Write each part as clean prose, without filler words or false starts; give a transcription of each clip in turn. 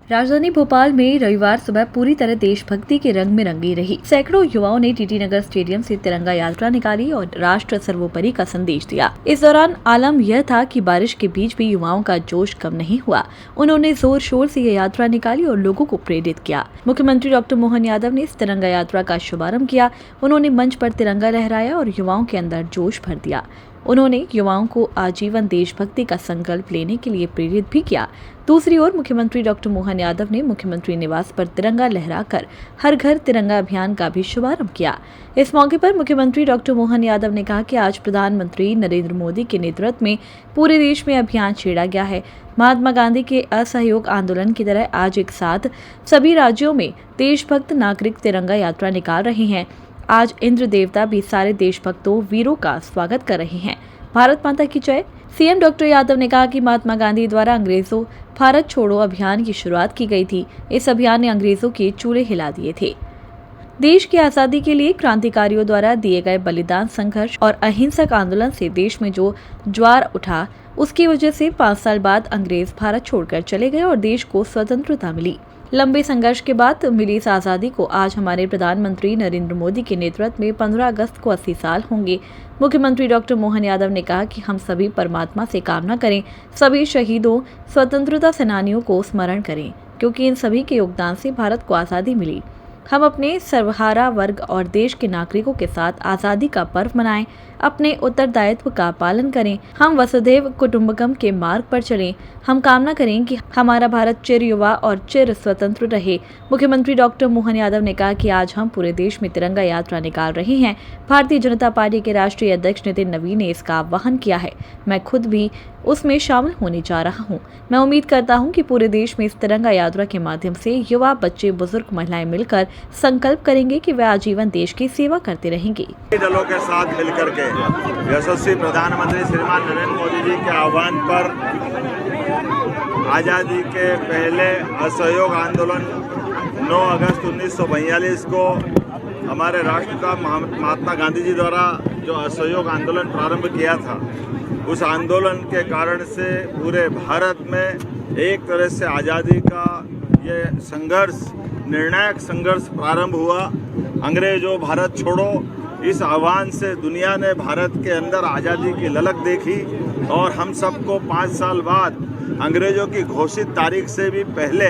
राजधानी भोपाल में रविवार सुबह पूरी तरह देशभक्ति के रंग में रंगी रही। सैकड़ों युवाओं ने टीटी नगर स्टेडियम से तिरंगा यात्रा निकाली और राष्ट्र सर्वोपरि का संदेश दिया। इस दौरान आलम यह था कि बारिश के बीच भी युवाओं का जोश कम नहीं हुआ। उन्होंने जोर शोर से ये यात्रा निकाली और लोगों को प्रेरित किया। मुख्यमंत्री डॉक्टर मोहन यादव ने इस तिरंगा यात्रा का शुभारंभ किया। उन्होंने मंच पर तिरंगा लहराया और युवाओं के अंदर जोश भर दिया। उन्होंने युवाओं को आजीवन देशभक्ति का संकल्प लेने के लिए प्रेरित भी किया। दूसरी ओर मुख्यमंत्री डॉक्टर मोहन यादव ने मुख्यमंत्री निवास पर तिरंगा लहराकर हर घर तिरंगा अभियान का भी शुभारंभ किया। इस मौके पर मुख्यमंत्री डॉक्टर मोहन यादव ने कहा कि आज प्रधानमंत्री नरेंद्र मोदी के नेतृत्व में पूरे देश में अभियान छेड़ा गया है। महात्मा गांधी के असहयोग आंदोलन की तरह आज एक साथ सभी राज्यों में देशभक्त नागरिक तिरंगा यात्रा निकाल रहे हैं। आज इंद्र देवता भी सारे देशभक्तों वीरों का स्वागत कर रहे हैं। भारत माता की जय। सीएम डॉक्टर यादव ने कहा कि महात्मा गांधी द्वारा अंग्रेजों भारत छोड़ो अभियान की शुरुआत की गई थी। इस अभियान ने अंग्रेजों के चूल्हे हिला दिए थे। देश की आजादी के लिए क्रांतिकारियों द्वारा दिए गए बलिदान, संघर्ष और अहिंसक आंदोलन से देश में जो ज्वार उठा, उसकी वजह से 5 साल बाद अंग्रेज भारत छोड़कर चले गए और देश को स्वतंत्रता मिली। लंबे संघर्ष के बाद मिली इस आज़ादी को आज हमारे प्रधानमंत्री नरेंद्र मोदी के नेतृत्व में 15 अगस्त को 80 साल होंगे। मुख्यमंत्री डॉक्टर मोहन यादव ने कहा कि हम सभी परमात्मा से कामना करें, सभी शहीदों, स्वतंत्रता सेनानियों को स्मरण करें, क्योंकि इन सभी के योगदान से भारत को आज़ादी मिली। हम अपने सर्वहारा वर्ग और देश के नागरिकों के साथ आज़ादी का पर्व मनाएं, अपने उत्तरदायित्व का पालन करें। हम वसुधैव कुटुंबकम के मार्ग पर चलें। हम कामना करें कि हमारा भारत चिर युवा और चिर स्वतंत्र रहे। मुख्यमंत्री डॉक्टर मोहन यादव ने कहा कि आज हम पूरे देश में तिरंगा यात्रा निकाल रहे हैं। भारतीय जनता पार्टी के राष्ट्रीय अध्यक्ष नितिन नवीन ने इसका आह्वान किया है। मैं खुद भी उसमें शामिल होने जा रहा हूं। मैं उम्मीद करता हूं कि पूरे देश में इस तिरंगा यात्रा के माध्यम से युवा, बच्चे, बुजुर्ग, महिलाएं मिलकर संकल्प करेंगे कि वे आजीवन देश की सेवा करते रहेंगे। दलों के साथ मिलकर के यशस्वी प्रधानमंत्री श्रीमान नरेंद्र मोदी जी के आह्वान पर आज़ादी के पहले असहयोग आंदोलन 9 अगस्त 1942 को हमारे राष्ट्रपिता महात्मा गांधी जी द्वारा जो असहयोग आंदोलन प्रारंभ किया था, उस आंदोलन के कारण से पूरे भारत में एक तरह से आज़ादी का ये संघर्ष, निर्णायक संघर्ष प्रारंभ हुआ। अंग्रेजों भारत छोड़ो, इस आह्वान से दुनिया ने भारत के अंदर आज़ादी की ललक देखी और हम सबको 5 साल बाद अंग्रेजों की घोषित तारीख से भी पहले,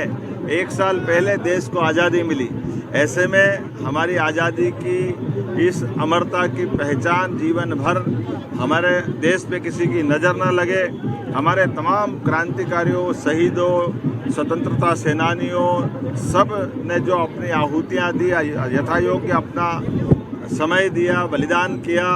1 साल पहले देश को आज़ादी मिली। ऐसे में हमारी आज़ादी की इस अमरता की पहचान जीवन भर हमारे देश पे किसी की नज़र न लगे। हमारे तमाम क्रांतिकारियों, शहीदों, स्वतंत्रता सेनानियों, सब ने जो अपनी आहुतियाँ दी, यथायोग्य अपना समय दिया, बलिदान किया,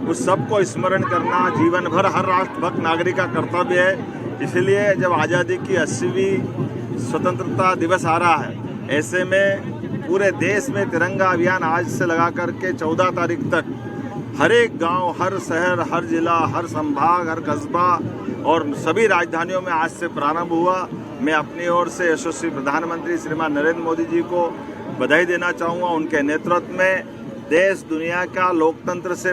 उस सबको स्मरण करना जीवन भर हर राष्ट्रभक्त नागरिक का कर्तव्य है। इसलिए जब आज़ादी की 80वीं स्वतंत्रता दिवस आ रहा है, ऐसे में पूरे देश में तिरंगा अभियान आज से लगा करके 14 तारीख तक हर एक गांव, हर शहर, हर जिला, हर संभाग, हर कस्बा और सभी राजधानियों में आज से प्रारंभ हुआ। मैं अपनी ओर से यशस्वी प्रधानमंत्री श्रीमान नरेंद्र मोदी जी को बधाई देना चाहूँगा। उनके नेतृत्व में देश दुनिया का लोकतंत्र से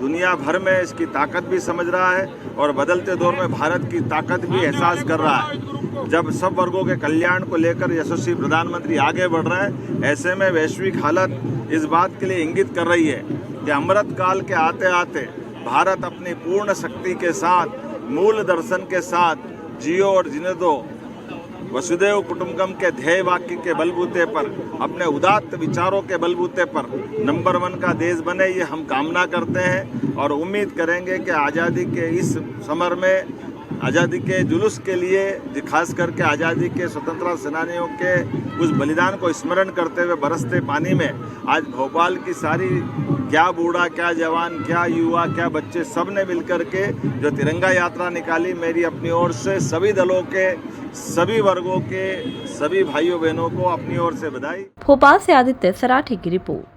दुनिया भर में इसकी ताकत भी समझ रहा है और बदलते दौर में भारत की ताकत भी एहसास कर रहा है। जब सब वर्गों के कल्याण को लेकर यशस्वी प्रधानमंत्री आगे बढ़ रहे हैं, ऐसे में वैश्विक हालत इस बात के लिए इंगित कर रही है कि अमृत काल के आते आते भारत अपनी पूर्ण शक्ति के साथ, मूल दर्शन के साथ जियो और जीने दो, वसुधैव कुटुंबकम के ध्येय वाक्य के बलबूते पर, अपने उदात्त विचारों के बलबूते पर नंबर 1 का देश बने, ये हम कामना करते हैं और उम्मीद करेंगे कि आज़ादी के इस समर में, आज़ादी के जुलूस के लिए, खास करके आज़ादी के स्वतंत्रता सेनानियों के उस बलिदान को स्मरण करते हुए बरसते पानी में आज भोपाल की सारी, क्या बूढ़ा, क्या जवान, क्या युवा, क्या बच्चे, सब ने मिलकर के जो तिरंगा यात्रा निकाली, मेरी अपनी ओर से सभी दलों के, सभी वर्गों के, सभी भाइयों बहनों को अपनी ओर से बधाई। भोपाल से आदित्य सराठी की रिपोर्ट।